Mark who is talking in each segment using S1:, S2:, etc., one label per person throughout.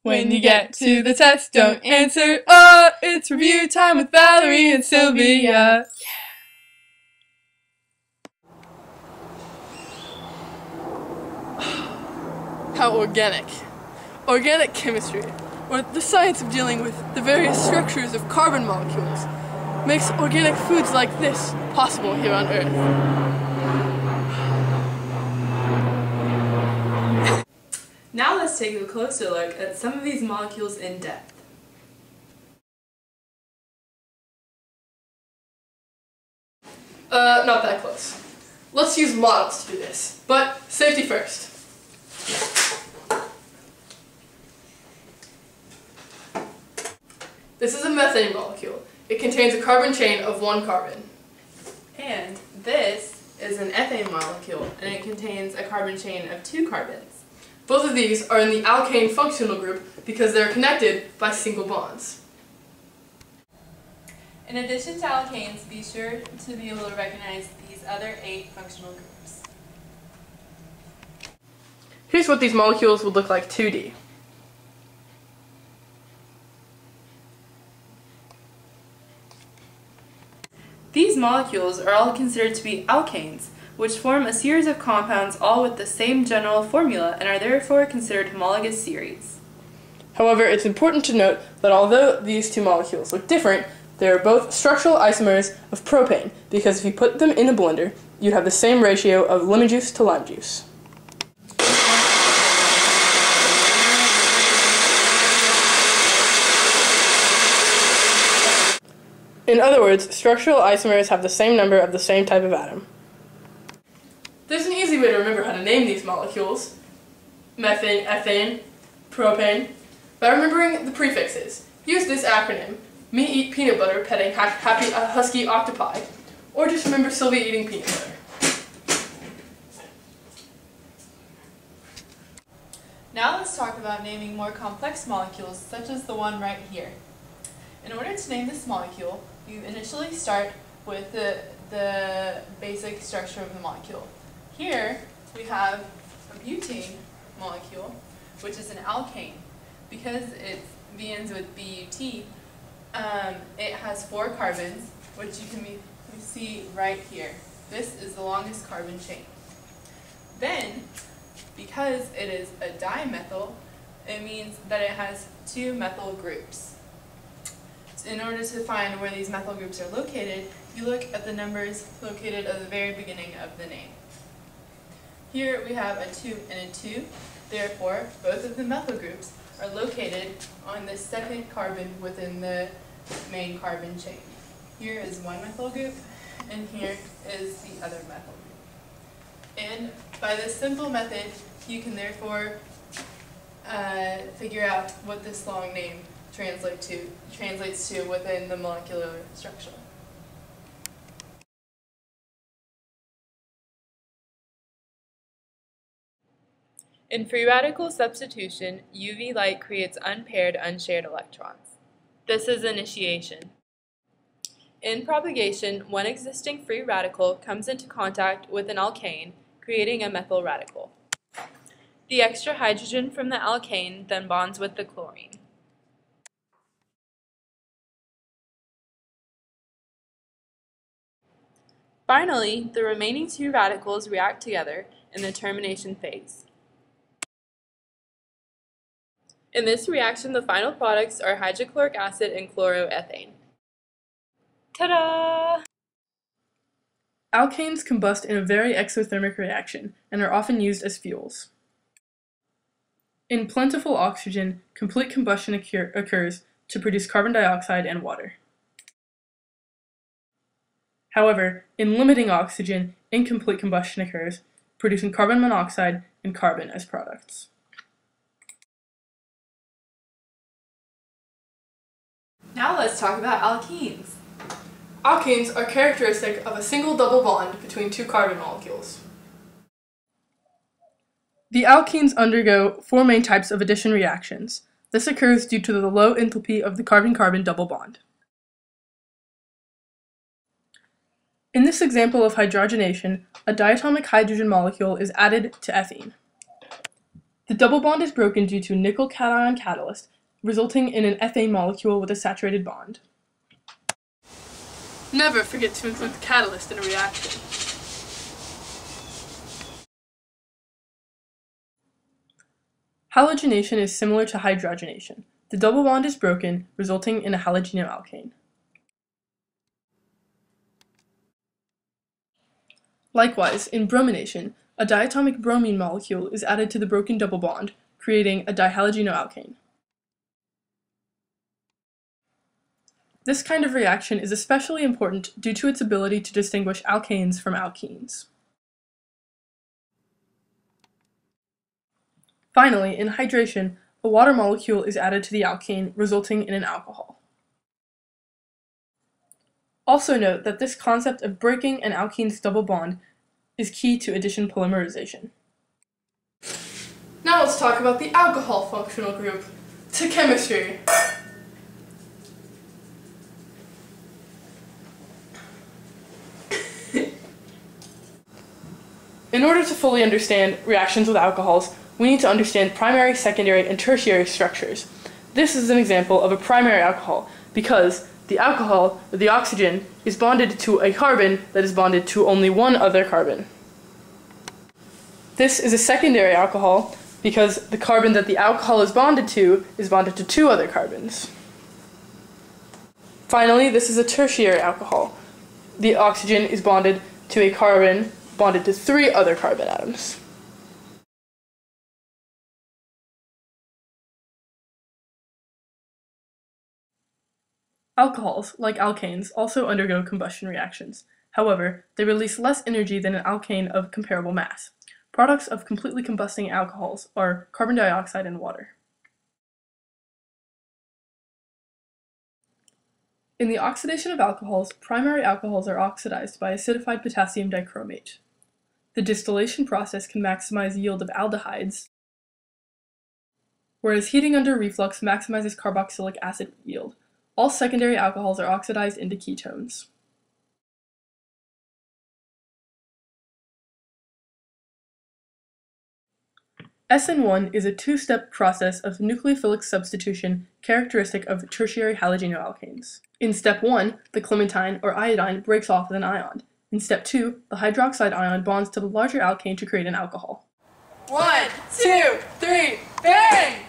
S1: When you get to the test, don't answer. It's review time with Valerie and Sylvia. How organic. Organic chemistry, or the science of dealing with the various structures of carbon molecules, makes organic foods like this possible here on Earth.
S2: Now let's take a closer look at some of these molecules in depth.
S1: Not that close. Let's use models to do this, but safety first. This is a methane molecule. It contains a carbon chain of 1 carbon.
S2: And this is an ethane molecule, and it contains a carbon chain of 2 carbons.
S1: Both of these are in the alkane functional group because they're connected by single bonds.
S2: In addition to alkanes, be sure to be able to recognize these other 8 functional groups.
S1: Here's what these molecules would look like 2D.
S2: These molecules are all considered to be alkanes, which form a series of compounds all with the same general formula and are therefore considered homologous series.
S1: However, it's important to note that although these two molecules look different, they are both structural isomers of propane, because if you put them in a blender, you'd have the same ratio of lemon juice to lime juice. In other words, structural isomers have the same number of the same type of atom. There's an easy way to remember how to name these molecules: methane, ethane, propane, by remembering the prefixes. Use this acronym: me eat peanut butter petting happy husky octopi, or just remember Sylvia eating peanut butter.
S2: Now let's talk about naming more complex molecules, such as the one right here. In order to name this molecule, you initially start with the basic structure of the molecule. Here we have a butane molecule, which is an alkane. Because it begins with BUT, it has 4 carbons, which you can see right here. This is the longest carbon chain. Then, because it is a dimethyl, it means that it has 2 methyl groups. In order to find where these methyl groups are located, you look at the numbers located at the very beginning of the name. Here we have a 2 and a 2, therefore both of the methyl groups are located on the second carbon within the main carbon chain. Here is one methyl group, and here is the other methyl group. And by this simple method, you can therefore figure out what this long name translates to within the molecular structure. In free radical substitution, UV light creates unpaired, unshared electrons. This is initiation. In propagation, one existing free radical comes into contact with an alkane, creating a methyl radical. The extra hydrogen from the alkane then bonds with the chlorine. Finally, the remaining 2 radicals react together in the termination phase. In this reaction, the final products are hydrochloric acid and chloroethane. Ta-da!
S1: Alkanes combust in a very exothermic reaction and are often used as fuels. In plentiful oxygen, complete combustion occurs to produce carbon dioxide and water. However, in limiting oxygen, incomplete combustion occurs, producing carbon monoxide and carbon as products.
S2: Now let's talk about alkenes.
S1: Alkenes are characteristic of a single double bond between 2 carbon molecules. The alkenes undergo 4 main types of addition reactions. This occurs due to the low enthalpy of the carbon-carbon double bond. In this example of hydrogenation, a diatomic hydrogen molecule is added to ethene. The double bond is broken due to nickel cation catalyst, resulting in an ethane molecule with a saturated bond. Never forget to include the catalyst in a reaction. Halogenation is similar to hydrogenation. The double bond is broken, resulting in a halogenoalkane. Likewise, in bromination, a diatomic bromine molecule is added to the broken double bond, creating a dihalogenoalkane. This kind of reaction is especially important due to its ability to distinguish alkanes from alkenes. Finally, in hydration, a water molecule is added to the alkane, resulting in an alcohol. Also note that this concept of breaking an alkene's double bond is key to addition polymerization. Now let's talk about the alcohol functional group. To chemistry. In order to fully understand reactions with alcohols, we need to understand primary, secondary, and tertiary structures. This is an example of a primary alcohol because the alcohol, or the oxygen, is bonded to a carbon that is bonded to only one other carbon. This is a secondary alcohol because the carbon that the alcohol is bonded to two other carbons. Finally, this is a tertiary alcohol. The oxygen is bonded to a carbon bonded to 3 other carbon atoms. Alcohols, like alkanes, also undergo combustion reactions. However, they release less energy than an alkane of comparable mass. Products of completely combusting alcohols are carbon dioxide and water. In the oxidation of alcohols, primary alcohols are oxidized by acidified potassium dichromate. The distillation process can maximize yield of aldehydes, whereas heating under reflux maximizes carboxylic acid yield. All secondary alcohols are oxidized into ketones. SN1 is a 2-step process of nucleophilic substitution characteristic of tertiary halogenoalkanes. In step 1, the clementine or iodine breaks off with an ion. In step 2, the hydroxide ion bonds to the larger alkane to create an alcohol.
S2: 1, 2, 3, bang!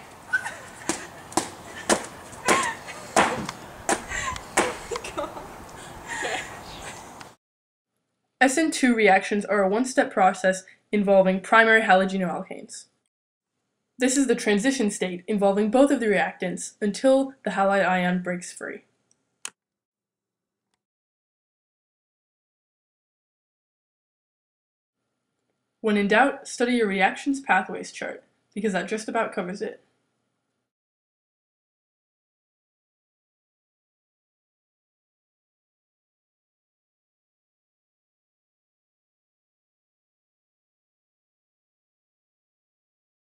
S1: SN2 reactions are a 1-step process involving primary halogenoalkanes. This is the transition state involving both of the reactants until the halide ion breaks free. When in doubt, study your reactions pathways chart, because that just about covers it.